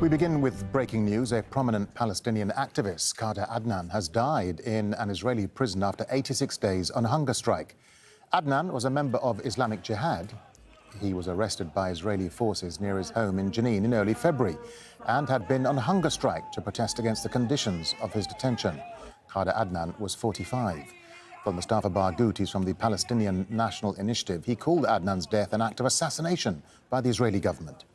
We begin with breaking news. A prominent Palestinian activist, Khader Adnan, has died in an Israeli prison after 86 days on hunger strike. Adnan was a member of Islamic Jihad. He was arrested by Israeli forces near his home in Jenin in early February and had been on hunger strike to protest against the conditions of his detention. Khader Adnan was 45. Well, Mustafa Barghouti is from the Palestinian National Initiative. He called Adnan's death an act of assassination by the Israeli government.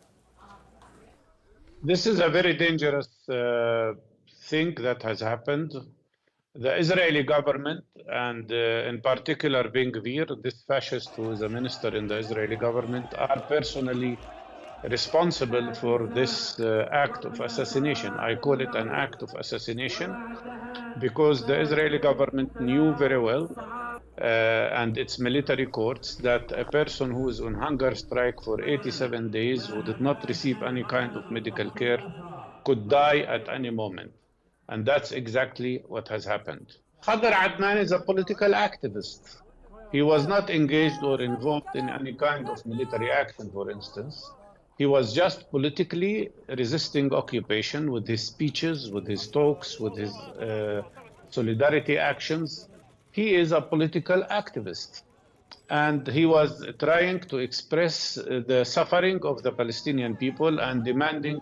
This is a very dangerous thing that has happened. The Israeli government, and in particular Ben-Gvir, this fascist who is a minister in the Israeli government, are personally responsible for this act of assassination. I call it an act of assassination because the Israeli government knew very well, and its military courts, that a person who is on hunger strike for 87 days, who did not receive any kind of medical care, could die at any moment. And that's exactly what has happened. Khader Adnan is a political activist. He was not engaged or involved in any kind of military action, for instance. He was just politically resisting occupation with his speeches, with his talks, with his solidarity actions. He is a political activist, and he was trying to express the suffering of the Palestinian people and demanding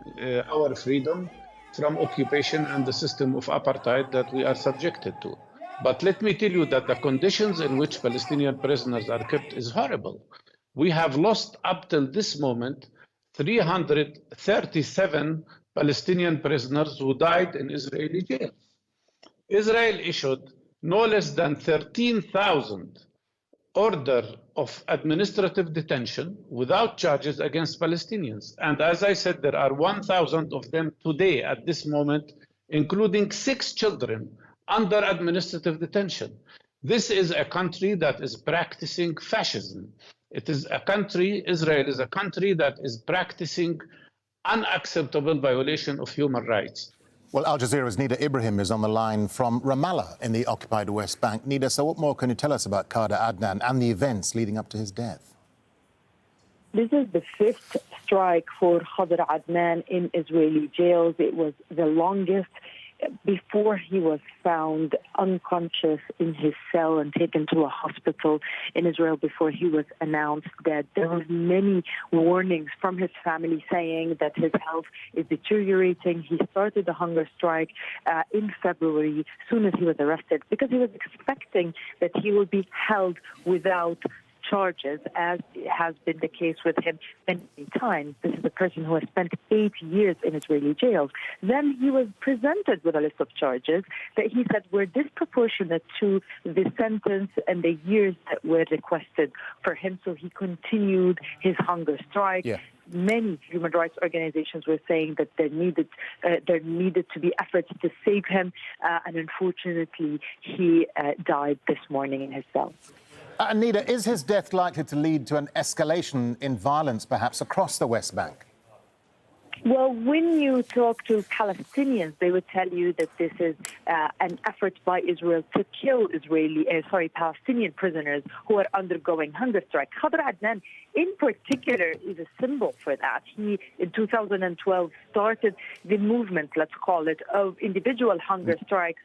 our freedom from occupation and the system of apartheid that we are subjected to. But let me tell you that the conditions in which Palestinian prisoners are kept is horrible. We have lost up till this moment 337 Palestinian prisoners who died in Israeli jails. Israel issued no less than 13,000 orders of administrative detention without charges against Palestinians. And as I said, there are 1,000 of them today at this moment, including 6 children under administrative detention. This is a country that is practicing fascism. It is a country, Israel is a country that is practicing unacceptable violation of human rights. Well, Al Jazeera's Nida Ibrahim is on the line from Ramallah in the occupied West Bank. Nida, so what more can you tell us about Khader Adnan and the events leading up to his death? This is the 5th strike for Khader Adnan in Israeli jails. It was the longest before he was found unconscious in his cell and taken to a hospital in Israel before he was announced dead. There were many warnings from his family saying that his health is deteriorating. He started the hunger strike in February, soon as he was arrested, because he was expecting that he will be held without charges, as has been the case with him many times. This is a person who has spent 8 years in Israeli jails. Then he was presented with a list of charges that he said were disproportionate to the sentence and the years that were requested for him. So he continued his hunger strike. Yeah. Many human rights organizations were saying that there needed to be efforts to save him, and unfortunately he died this morning in his cell. Anita, is his death likely to lead to an escalation in violence, perhaps, across the West Bank? Well, when you talk to Palestinians, they would tell you that this is an effort by Israel to kill Palestinian prisoners who are undergoing hunger strike. Khader Adnan, in particular, is a symbol for that. He, in 2012, started the movement, let's call it, of individual hunger strikes,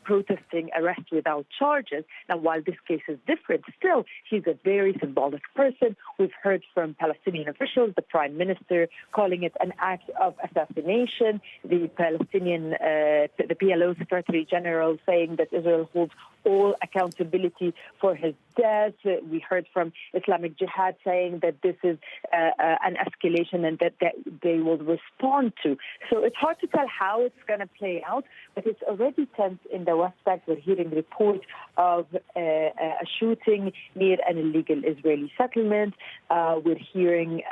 protesting arrest without charges. Now, while this case is different, still, he's a very symbolic person. We've heard from Palestinian officials, the Prime Minister, calling it an act of assassination, the Palestinian, the PLO Secretary General saying that Israel holds all accountability for his death. We heard from Islamic Jihad saying that this is an escalation and that they will respond to. So it's hard to tell how it's going to play out, but it's already tense in the West Bank. We're hearing reports of a shooting near an illegal Israeli settlement. We're hearing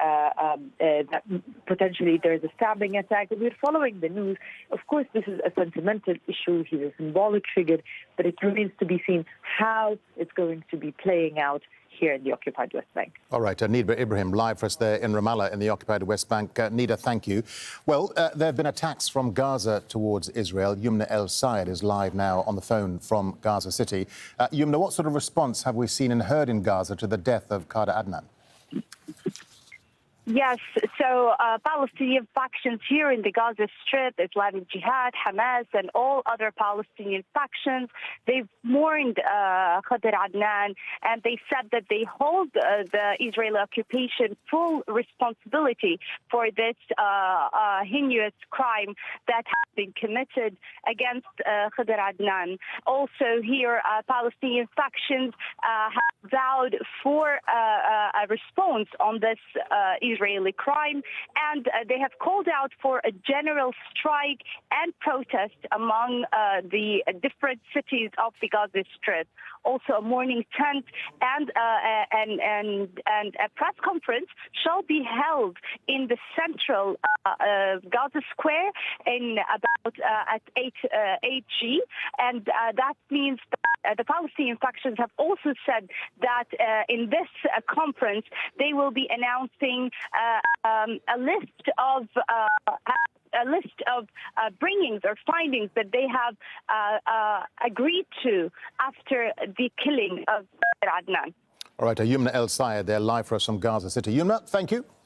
that potentially there's a stabbing attack. We're following the news. Of course, this is a sentimental issue. He's a symbolic figure, but it remains to be seen how it's going to be playing out here in the occupied West Bank. All right, Nida Ibrahim, live for us there in Ramallah in the occupied West Bank. Nida, thank you. Well, there have been attacks from Gaza towards Israel. Yumna El Sayed is live now on the phone from Gaza City. Yumna, what sort of response have we seen and heard in Gaza to the death of Khader Adnan? Yes, so Palestinian factions here in the Gaza Strip, Islamic Jihad, Hamas, and all other Palestinian factions, they've mourned Khader Adnan, and they said that they hold the Israeli occupation full responsibility for this heinous crime that has been committed against Khader Adnan. Also here, Palestinian factions have vowed for a response on this Israeli crime, and they have called out for a general strike and protest among the different cities of the Gaza Strip. Also, a mourning tent and a press conference shall be held in the central Gaza Square in about at 8G, and that means that the Palestinian factions have also said that in this conference they will be announcing a list of bringings or findings that they have agreed to after the killing of Adnan. All right, Yumna El Sayed, they're live for us from Gaza City. Yumna, thank you.